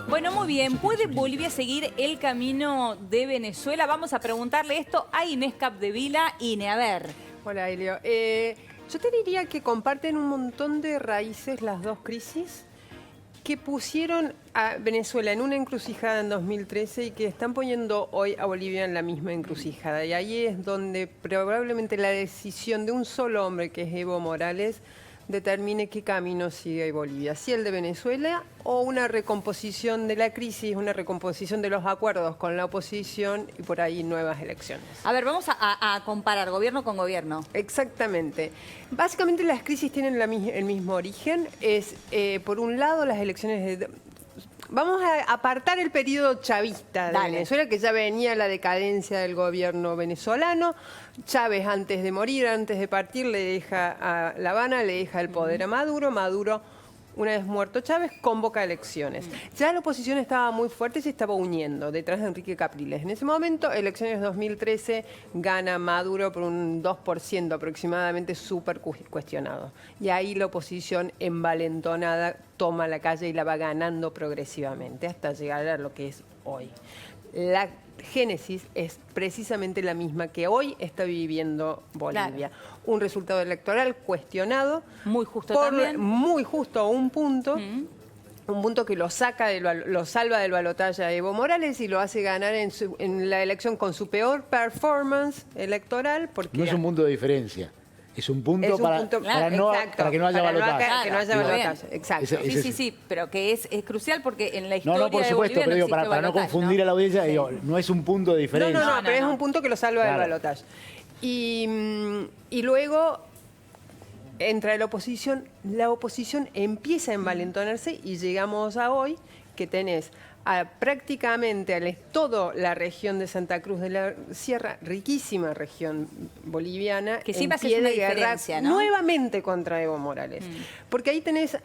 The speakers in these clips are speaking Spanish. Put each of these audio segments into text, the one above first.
Bueno, muy bien. ¿Puede Bolivia seguir el camino de Venezuela? Vamos a preguntarle esto a Inés Capdevila. Ine, a ver. Hola, Elio. Yo te diría que comparten un montón de raíces las dos crisis que pusieron a Venezuela en una encrucijada en 2013 y que están poniendo hoy a Bolivia en la misma encrucijada. Y ahí es donde probablemente la decisión de un solo hombre, que es Evo Morales, determine qué camino sigue Bolivia. Si el de Venezuela o una recomposición de la crisis, una recomposición de los acuerdos con la oposición y por ahí nuevas elecciones. A ver, vamos a comparar gobierno con gobierno. Exactamente. Básicamente las crisis tienen el mismo origen. Es, por un lado, las elecciones de... Vamos a apartar el periodo chavista de Venezuela, que ya venía la decadencia del gobierno venezolano. Chávez, antes de morir, antes de partir, le deja a La Habana, le deja el poder a Maduro. Maduro, una vez muerto Chávez, convoca elecciones. Ya la oposición estaba muy fuerte y se estaba uniendo detrás de Enrique Capriles. En ese momento, elecciones 2013, gana Maduro por un 2% aproximadamente, súper cuestionado. Y ahí la oposición envalentonada toma la calle y la va ganando progresivamente hasta llegar a lo que es hoy. La génesis es precisamente la misma que hoy está viviendo Bolivia. Claro. Un resultado electoral cuestionado. Muy justo también. Muy justo a un punto. Un punto que lo saca, lo salva del balotaje a Evo Morales y lo hace ganar en la elección con su peor performance electoral. Porque no es un punto de diferencia. Es un punto, para que no haya balotaje. Que no haya balotaje, exacto. Sí, pero que es crucial porque en la historia por supuesto, pero digo, para no confundir a la audiencia, digo, no es un punto de diferencia. No, pero es un punto que lo salva del balotaje. Y luego entra la oposición empieza a envalentonarse y llegamos a hoy que tenés prácticamente toda la región de Santa Cruz de la Sierra, riquísima región boliviana, que siempre hace una diferencia, ¿no? Nuevamente contra Evo Morales. Porque ahí tenés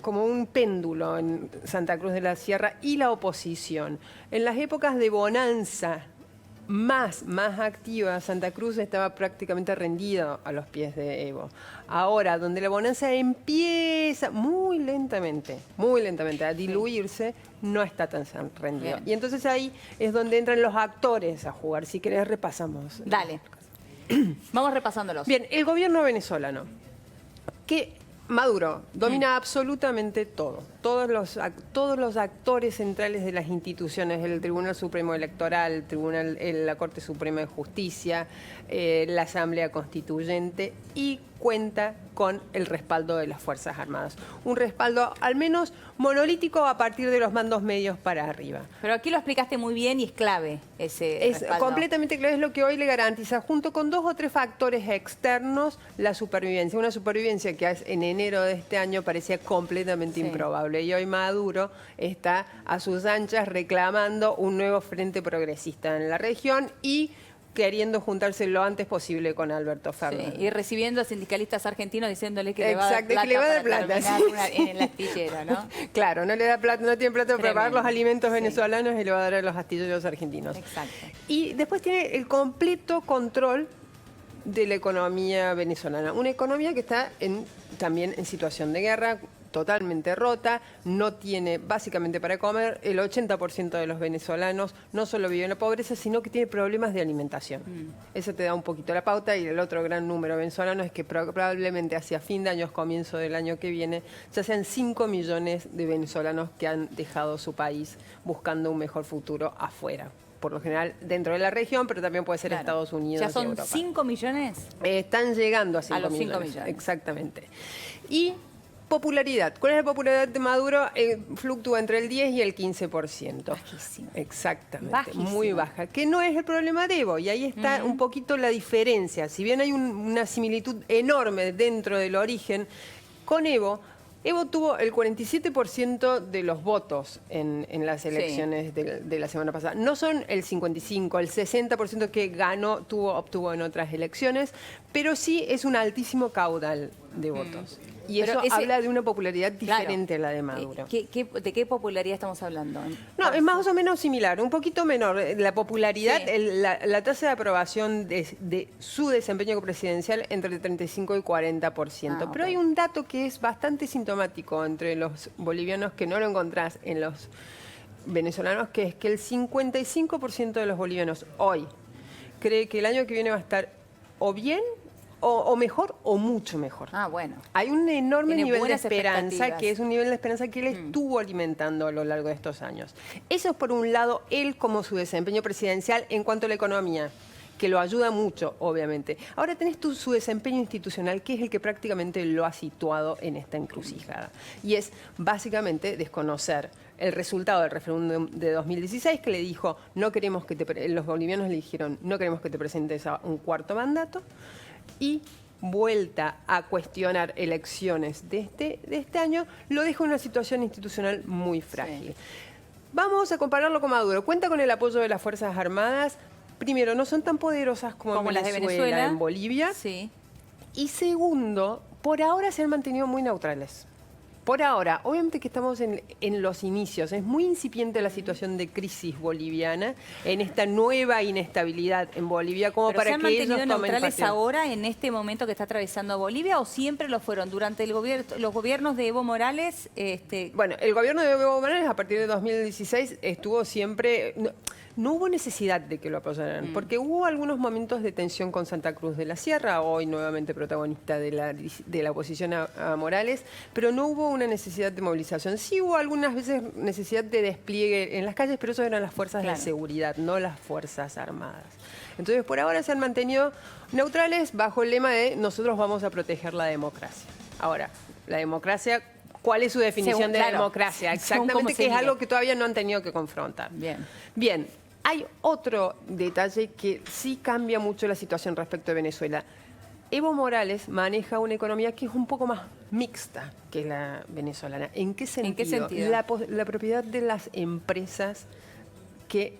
como un péndulo en Santa Cruz de la Sierra y la oposición. En las épocas de bonanza más activa, Santa Cruz estaba prácticamente rendido a los pies de Evo. Ahora, donde la bonanza empieza muy lentamente a diluirse, no está tan rendido. Bien. Y entonces ahí es donde entran los actores a jugar. Si querés, repasamos. Dale. Vamos repasándolos. Bien, el gobierno venezolano, que Maduro domina absolutamente todo. Todos los actores centrales de las instituciones, el Tribunal Supremo Electoral, la Corte Suprema de Justicia, la Asamblea Constituyente, y cuenta con el respaldo de las Fuerzas Armadas. Un respaldo al menos monolítico a partir de los mandos medios para arriba. Pero aquí lo explicaste muy bien y es clave ese respaldo. Completamente clave, es lo que hoy le garantiza, junto con 2 o 3 factores externos, la supervivencia. Una supervivencia que en enero de este año parecía completamente improbable. Y hoy Maduro está a sus anchas reclamando un nuevo frente progresista en la región y queriendo juntarse lo antes posible con Alberto Fernández. Sí, y recibiendo a sindicalistas argentinos diciéndole que le va a dar plata en el astillero, ¿no? Claro, no le da plata, no tiene plata para pagar los alimentos venezolanos y le va a dar a los astilleros argentinos. Exacto. Y después tiene el completo control de la economía venezolana. Una economía que está también en situación de guerra, totalmente rota, no tiene básicamente para comer. El 80% de los venezolanos no solo vive en la pobreza, sino que tiene problemas de alimentación. Eso te da un poquito la pauta. Y el otro gran número venezolano es que probablemente hacia fin de año, comienzo del año que viene, ya sean 5 millones de venezolanos que han dejado su país buscando un mejor futuro afuera. Por lo general dentro de la región, pero también puede ser Estados Unidos. ¿Ya son 5 millones? Están llegando a 5 millones. Exactamente. Y popularidad. ¿Cuál es la popularidad de Maduro? Fluctúa entre el 10 y el 15%. Bajísima. Exactamente. Bajísima. Muy baja. Que no es el problema de Evo. Y ahí está un poquito la diferencia. Si bien hay una similitud enorme dentro del origen, con Evo tuvo el 47% de los votos en las elecciones de la semana pasada. No son el 55%, el 60% que obtuvo en otras elecciones, pero sí es un altísimo caudal de votos. Y eso habla de una popularidad diferente a la de Maduro. ¿De qué popularidad estamos hablando? No, es más o menos similar, un poquito menor. La popularidad, la tasa de aprobación de su desempeño presidencial entre el 35 y 40%. Pero hay un dato que es bastante sintomático entre los bolivianos que no lo encontrás en los venezolanos, que es que el 55% de los bolivianos hoy cree que el año que viene va a estar o bien o mejor o mucho mejor. Bueno. Hay un enorme nivel de esperanza, que es un nivel de esperanza que él estuvo alimentando a lo largo de estos años. Eso es por un lado él como su desempeño presidencial en cuanto a la economía, que lo ayuda mucho, obviamente. Ahora tenés su desempeño institucional, que es el que prácticamente lo ha situado en esta encrucijada. Y es básicamente desconocer el resultado del referéndum de 2016, que le dijo, no queremos que los bolivianos le dijeron, no queremos que te presentes a un cuarto mandato, y vuelta a cuestionar elecciones de este año, lo deja en una situación institucional muy frágil. Sí. Vamos a compararlo con Maduro. Cuenta con el apoyo de las Fuerzas Armadas. Primero, no son tan poderosas como las de Venezuela, en Bolivia. Sí. Y segundo, por ahora se han mantenido muy neutrales. Por ahora, obviamente que estamos en los inicios, es muy incipiente la situación de crisis boliviana, en esta nueva inestabilidad en Bolivia, como para que ellos tomen partido. ¿Se han mantenido neutrales ahora, en este momento que está atravesando Bolivia, o siempre lo fueron durante los gobiernos de Evo Morales? Bueno, el gobierno de Evo Morales a partir de 2016 estuvo siempre... No hubo necesidad de que lo apoyaran, porque hubo algunos momentos de tensión con Santa Cruz de la Sierra, hoy nuevamente protagonista de la oposición a Morales, pero no hubo una necesidad de movilización. Sí hubo algunas veces necesidad de despliegue en las calles, pero eso eran las fuerzas de seguridad, no las Fuerzas Armadas. Entonces, por ahora se han mantenido neutrales bajo el lema de nosotros vamos a proteger la democracia. Ahora, la democracia... ¿Cuál es su definición de democracia? Exactamente, que es algo que todavía no han tenido que confrontar. Bien. Hay otro detalle que sí cambia mucho la situación respecto de Venezuela. Evo Morales maneja una economía que es un poco más mixta que la venezolana. ¿En qué sentido? La propiedad de las empresas que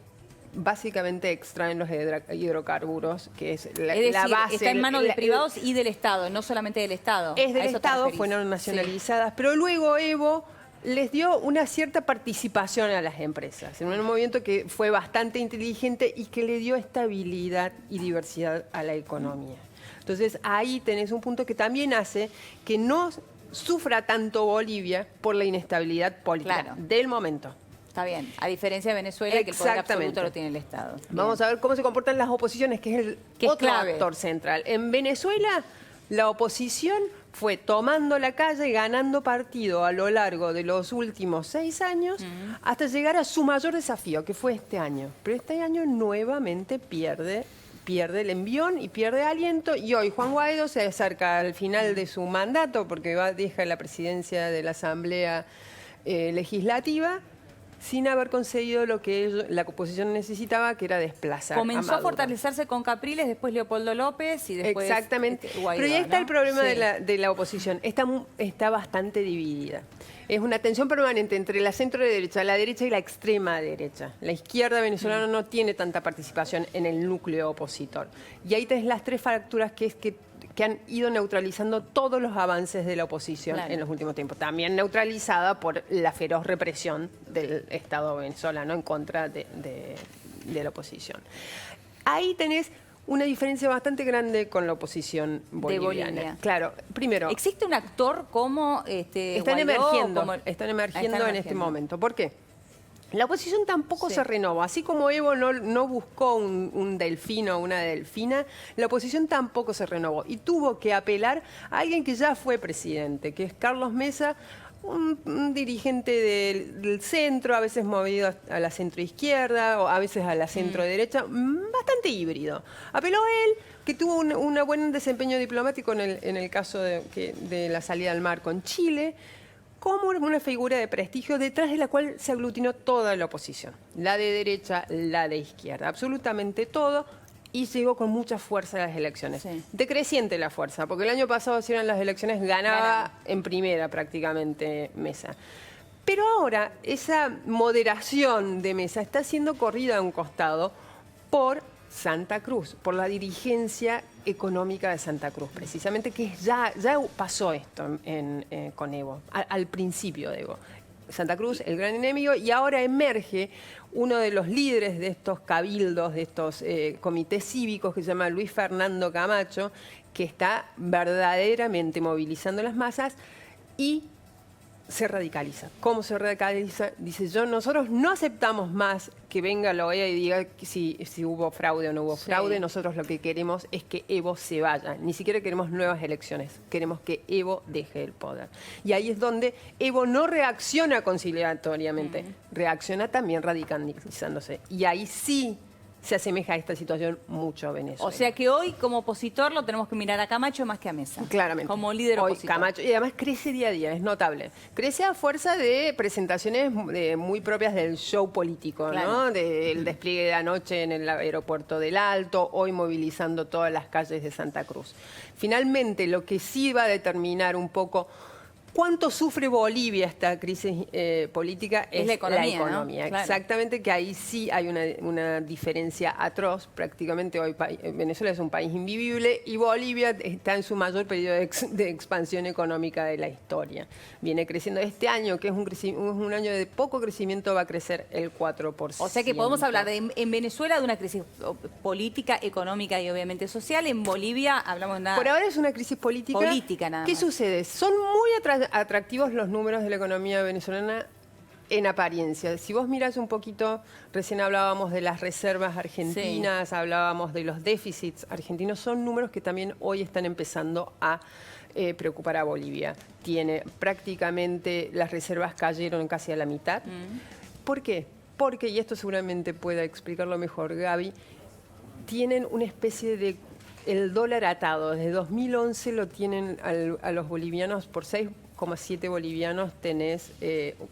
básicamente extraen los hidrocarburos, que es la base. Está en manos de privados y del Estado, no solamente del Estado. Es del Estado, fueron nacionalizadas, pero luego Evo les dio una cierta participación a las empresas, en un movimiento que fue bastante inteligente y que le dio estabilidad y diversidad a la economía. Entonces ahí tenés un punto que también hace que no sufra tanto Bolivia por la inestabilidad política del momento. Está bien, a diferencia de Venezuela, que el poder absoluto lo tiene el Estado. Vamos a ver cómo se comportan las oposiciones, que es otro actor central. En Venezuela, la oposición fue tomando la calle y ganando partido a lo largo de los últimos 6 años hasta llegar a su mayor desafío, que fue este año. Pero este año nuevamente pierde el envión y pierde aliento, y hoy Juan Guaidó se acerca al final de su mandato porque deja la presidencia de la Asamblea Legislativa sin haber conseguido lo que la oposición necesitaba, que era desplazar a Maduro. A fortalecerse con Capriles, después Leopoldo López y después... Exactamente. Guaidó, pero ya está el problema de la oposición. Está bastante dividida. Es una tensión permanente entre la centro-derecha, la derecha y la extrema derecha. La izquierda venezolana no tiene tanta participación en el núcleo opositor. Y ahí tenés las 3 fracturas que han ido neutralizando todos los avances de la oposición en los últimos tiempos. También neutralizada por la feroz represión del Estado venezolano en contra de la oposición. Ahí tenés una diferencia bastante grande con la oposición boliviana. Claro, primero... ¿Existe un actor como están emergiendo en este momento. ¿Por qué? La oposición tampoco se renovó. Así como Evo no buscó un delfino o una delfina, la oposición tampoco se renovó. Y tuvo que apelar a alguien que ya fue presidente, que es Carlos Mesa, un dirigente del centro, a veces movido a la centroizquierda o a veces a la centroderecha, bastante híbrido. Apeló a él, que tuvo un buen desempeño diplomático en el caso de la salida al mar con Chile, como una figura de prestigio detrás de la cual se aglutinó toda la oposición, la de derecha, la de izquierda, absolutamente todo, y llegó con mucha fuerza a las elecciones. Decreciente la fuerza, porque el año pasado, si eran las elecciones, ganaba en primera prácticamente Mesa. Pero ahora esa moderación de Mesa está siendo corrida a un costado por Santa Cruz, por la dirigencia económica de Santa Cruz, precisamente, que ya pasó esto con Evo, al principio de Evo. Santa Cruz, el gran enemigo, y ahora emerge uno de los líderes de estos cabildos, de estos comités cívicos, que se llama Luis Fernando Camacho, que está verdaderamente movilizando las masas y se radicaliza. ¿Cómo se radicaliza? Dice, nosotros no aceptamos más que venga la OEA y diga si hubo fraude o no hubo fraude. Nosotros lo que queremos es que Evo se vaya. Ni siquiera queremos nuevas elecciones. Queremos que Evo deje el poder. Y ahí es donde Evo no reacciona conciliatoriamente. Reacciona también radicalizándose. Y ahí sí se asemeja a esta situación mucho a Venezuela. O sea que hoy, como opositor, lo tenemos que mirar a Camacho más que a Mesa. Claramente. Como líder hoy, opositor. Camacho, y además crece día a día, es notable. Crece a fuerza de presentaciones muy propias del show político, claro, ¿no? Del despliegue de anoche en el aeropuerto del Alto, hoy movilizando todas las calles de Santa Cruz. Finalmente, lo que sí va a determinar un poco ¿cuánto sufre Bolivia esta crisis política? Es la economía, ¿no? Claro. Exactamente, que ahí sí hay una diferencia atroz. Prácticamente hoy Venezuela es un país invivible y Bolivia está en su mayor periodo de expansión económica de la historia. Viene creciendo este año, que es un año de poco crecimiento, va a crecer el 4%. O sea que podemos hablar en Venezuela de una crisis política, económica y obviamente social. En Bolivia hablamos de nada. Por ahora es una crisis política. Política nada más. ¿Qué sucede? Son muy atractivos los números de la economía venezolana en apariencia. Si vos mirás un poquito, recién hablábamos de las reservas argentinas, hablábamos de los déficits argentinos, son números que también hoy están empezando a preocupar a Bolivia. Tiene prácticamente, las reservas cayeron casi a la mitad. ¿Por qué? Porque, y esto seguramente pueda explicarlo mejor Gaby, tienen una especie de el dólar atado. Desde 2011 lo tienen a los bolivianos por 6,7 bolivianos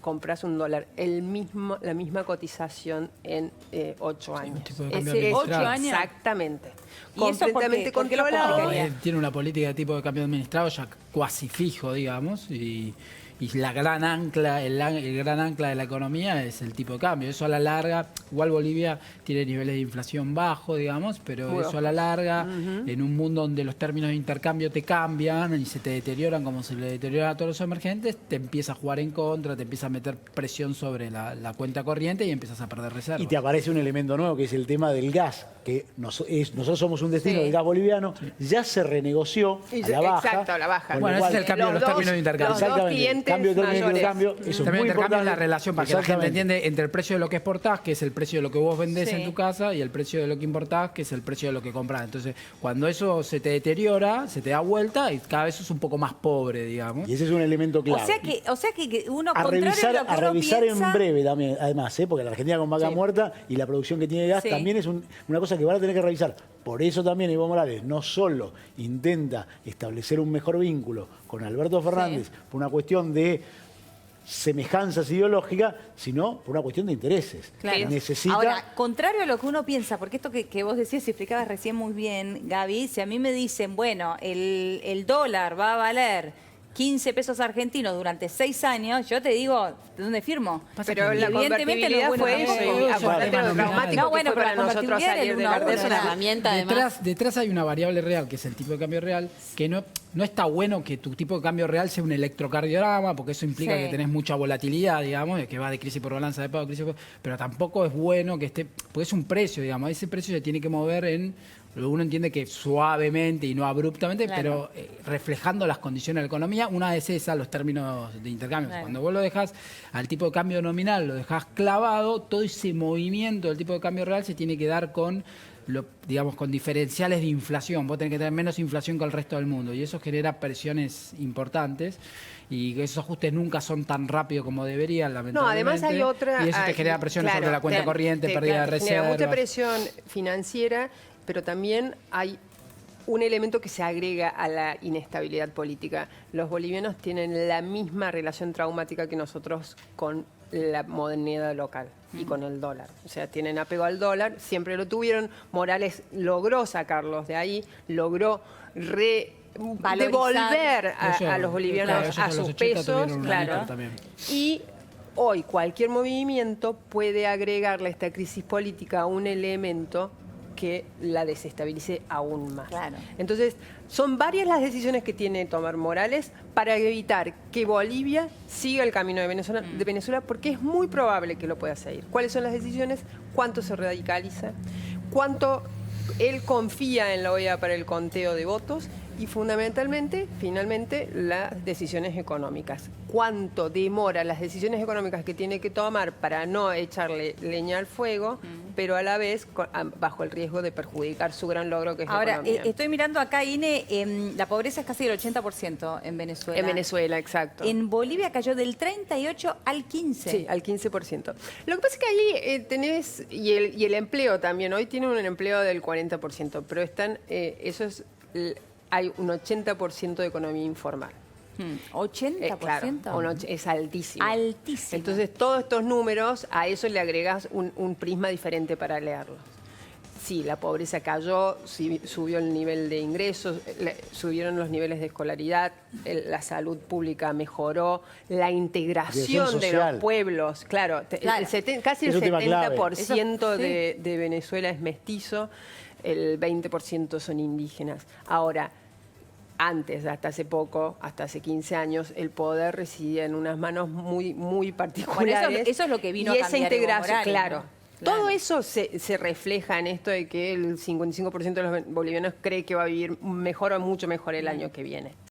compras un dólar. La misma cotización en 8 años. 8 años. Exactamente. ¿Y eso completamente controlado. Tiene una política de tipo de cambio administrado ya cuasi fijo, digamos, y la gran ancla, el gran ancla de la economía es el tipo de cambio. Eso a la larga, igual Bolivia tiene niveles de inflación bajos, digamos, pero eso a la larga, en un mundo donde los términos de intercambio te cambian y se te deterioran como se le deterioran a todos los emergentes, te empieza a jugar en contra, te empieza a meter presión sobre la cuenta corriente y empiezas a perder reservas. Y te aparece un elemento nuevo que es el tema del gas, que nosotros somos un destino del gas boliviano, ya se renegoció a la baja. Exacto, a la baja. Bueno, ese es el cambio de los términos de intercambio. Los dos clientes cambio de términos de intercambio, eso es muy importante. La relación para que la gente entienda entre el precio de lo que exportás, que es el precio de lo que vos vendés en tu casa, y el precio de lo que importás, que es el precio de lo que comprás. Entonces, cuando eso se te deteriora, se te da vuelta y cada vez sos un poco más pobre, digamos. Y ese es un elemento clave. O sea que uno a revisar, a revisar piensa... en breve también, además, porque la Argentina con vaca muerta y la producción que tiene de gas también es una cosa que van a tener que revisar. Por eso también Evo Morales no solo intenta establecer un mejor vínculo con Alberto Fernández por una cuestión de semejanzas ideológicas, sino por una cuestión de intereses. Claro. Necesita... Ahora, contrario a lo que uno piensa, porque esto que vos decías y explicabas recién muy bien, Gaby, si a mí me dicen, bueno, el dólar va a valer 15 pesos argentinos durante 6 años, yo te digo, ¿de dónde firmo? Pero la convertibilidad fue traumático. No, bueno, pero para la nosotros salir de convertibilidad la es una herramienta además. Detrás hay una variable real, que es el tipo de cambio real, que no está bueno que tu tipo de cambio real sea un electrocardiograma, porque eso implica que tenés mucha volatilidad, digamos, que va de crisis por balanza de pago, pero tampoco es bueno que esté, porque es un precio, digamos, ese precio se tiene que mover uno entiende que suavemente y no abruptamente, pero reflejando las condiciones de la economía. Una es esa, los términos de intercambio. Cuando vos lo dejás al tipo de cambio nominal, lo dejás clavado, todo ese movimiento del tipo de cambio real se tiene que dar con diferenciales de inflación. Vos tenés que tener menos inflación que el resto del mundo y eso genera presiones importantes y esos ajustes nunca son tan rápidos como deberían, lamentablemente. No, además hay otra... Y eso te genera presiones sobre la cuenta corriente, pérdida de reservas. Genera mucha presión financiera, pero también hay un elemento que se agrega a la inestabilidad política. Los bolivianos tienen la misma relación traumática que nosotros con la moneda local y con el dólar. O sea, tienen apego al dólar, siempre lo tuvieron. Morales logró sacarlos de ahí, logró devolver a los bolivianos a sus pesos. Claro. Y hoy cualquier movimiento puede agregarle a esta crisis política un elemento que la desestabilice aún más. Claro. Entonces, son varias las decisiones que tiene que tomar Morales para evitar que Bolivia siga el camino de Venezuela, porque es muy probable que lo pueda seguir. ¿Cuáles son las decisiones? ¿Cuánto se radicaliza? ¿Cuánto él confía en la OEA para el conteo de votos? Y fundamentalmente, finalmente, las decisiones económicas. ¿Cuánto demora las decisiones económicas que tiene que tomar para no echarle leña al fuego, pero a la vez bajo el riesgo de perjudicar su gran logro que es la Ahora, economía? estoy mirando acá, Ine, la pobreza es casi del 80% en Venezuela. En Venezuela, exacto. En Bolivia cayó del 38 al 15. Sí, al 15%. Lo que pasa es que ahí tenés, y el empleo también, hoy tienen un empleo del 40%, pero hay un 80% de economía informal. 80%. Claro, es altísimo. Altísimo. Entonces, todos estos números, a eso le agregas un prisma diferente para leerlos. Sí, la pobreza cayó, subió el nivel de ingresos, subieron los niveles de escolaridad, la salud pública mejoró, la integración de los pueblos. Claro, casi el 70% de Venezuela es mestizo, el 20% son indígenas. Ahora, antes, hasta hace poco, hasta hace 15 años, el poder residía en unas manos muy, muy particulares. Bueno, eso es lo que vino a cambiar esa integración, Evo Morales, ¿no? Todo eso se refleja en esto de que el 55% de los bolivianos cree que va a vivir mejor o mucho mejor el año que viene.